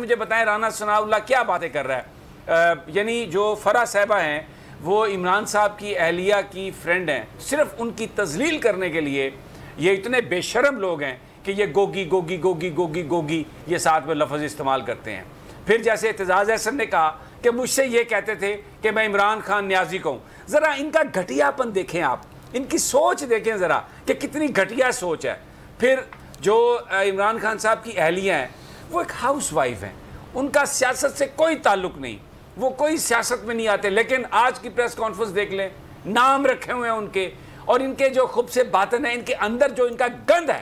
مجھے بتائیں رانا ثناء اللہ کیا باتیں کر رہا ہے؟ یعنی جو فرح صاحبہ ہیں وہ عمران صاحب کی اہلیہ کی فرینڈ ہیں، صرف ان کی تذلیل کرنے کے لیے یہ اتنے بے شرم لوگ ہیں کہ یہ گوگی گوگی گوگی گوگی گوگی یہ ساتھ میں لفظ استعمال کرتے ہیں۔ پھر جیسے اعتزاز احسن نے کہا کہ مجھ سے یہ کہتے تھے کہ میں عمران خان نیازی کو ہوں۔ ذرا ان کا گھٹیا پن دیکھیں آپ، ان کی سوچ دیکھیں ذرا کہ کتنی گھٹیا سوچ ہے۔ پھر جو عمران خان صاحب کی اہلیہ ہیں وہ ایک ہاؤس وائف ہیں، ان کا سیاست سے کوئی تعلق نہیں، وہ کوئی سیاست میں نہیں آتے، لیکن آج کی پریس کانفرنس دیکھ لیں، نام رکھے ہوئے ہیں ان کے، اور ان کے جو خوب سے باطن ہیں، ان کے اندر جو ان کا گند ہے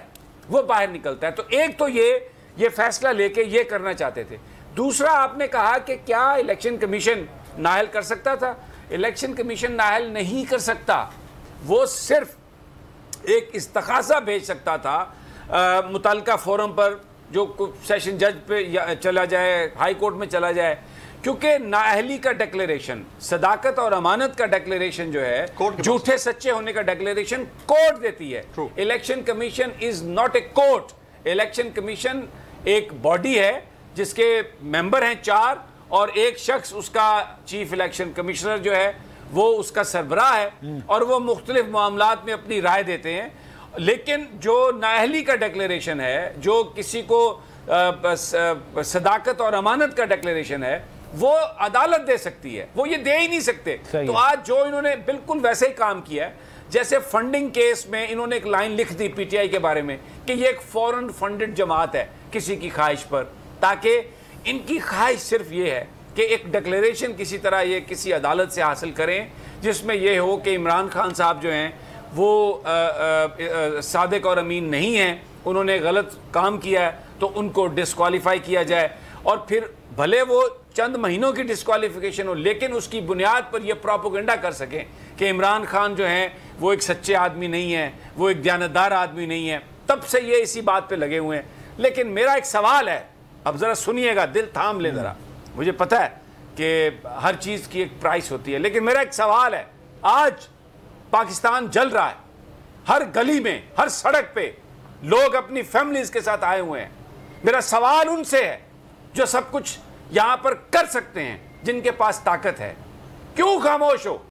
وہ باہر نکلتا ہے۔ تو ایک تو یہ فیصلہ لے کے یہ کرنا چاہتے تھے۔ دوسرا آپ نے کہا کہ کیا الیکشن کمیشن نااہل کر سکتا تھا؟ الیکشن کمیشن نااہل نہیں کر سکتا، وہ صرف ایک استغاثہ بھیج سکتا تھا متعلقہ فورم پر، جو سیشن جج پہ چلا جائے، ہائی کورٹ میں چلا جائے، کیونکہ نااہلی کا ڈیکلیریشن، صداقت اور امانت کا ڈیکلیریشن جو ہے، جھوٹے سچے ہونے کا ڈیکلیریشن کورٹ دیتی ہے۔ Election commission is not a court. Election commission ایک باڈی ہے جس کے ممبر ہیں 4 اور ایک شخص اس کا چیف الیکشن کمشنر جو ہے وہ اس کا سربراہ ہے، اور وہ مختلف معاملات میں اپنی رائے دیتے ہیں۔ لیکن جو نااہلی کا ڈیکلیریشن ہے، جو کسی کو صداقت اور امانت کا ڈیکلیریشن ہے، وہ عدالت دے سکتی ہے، وہ یہ دے ہی نہیں سکتے۔ تو آج جو انہوں نے بالکل ویسے ہی کام کیا ہے، جیسے فنڈنگ کیس میں انہوں نے ایک لائن لکھ دی پی ٹی آئی کے بارے میں کہ یہ ایک فورن فنڈڈ جماعت ہے کسی کی خواہش پر، تاکہ ان کی خواہش صرف یہ ہے کہ ایک ڈیکلیریشن کسی طرح یہ کسی عدالت سے حاصل کریں جس میں یہ ہو کہ عمران خان صاحب جو ہیں وہ صادق اور امین نہیں ہیں، انہوں نے غلط کام کیا ہے، تو ان کو ڈسکوالیفائی کیا جائے، اور پھر بھلے وہ چند مہینوں کی ڈسکوالیفیکیشن ہو، لیکن اس کی بنیاد پر یہ پروپیگنڈا کر سکیں کہ عمران خان جو ہیں وہ ایک سچے آدمی نہیں ہیں، وہ ایک دیانتدار آدمی نہیں ہے۔ تب سے یہ اسی بات پہ لگے ہوئے ہیں۔ لیکن میرا ایک سوال ہے، اب ذرا سنیے گا، دل تھام لیں ذرا، مجھے پتہ ہے کہ ہر چیز کی ایک پرائس ہوتی ہے، لیکن میرا ایک سوال ہے، آج پاکستان جل رہا ہے، ہر گلی میں، ہر سڑک پہ لوگ اپنی فیملیز کے ساتھ آئے ہوئے ہیں۔ میرا سوال ان سے ہے جو سب کچھ یہاں پر کر سکتے ہیں، جن کے پاس طاقت ہے، کیوں خاموش ہو؟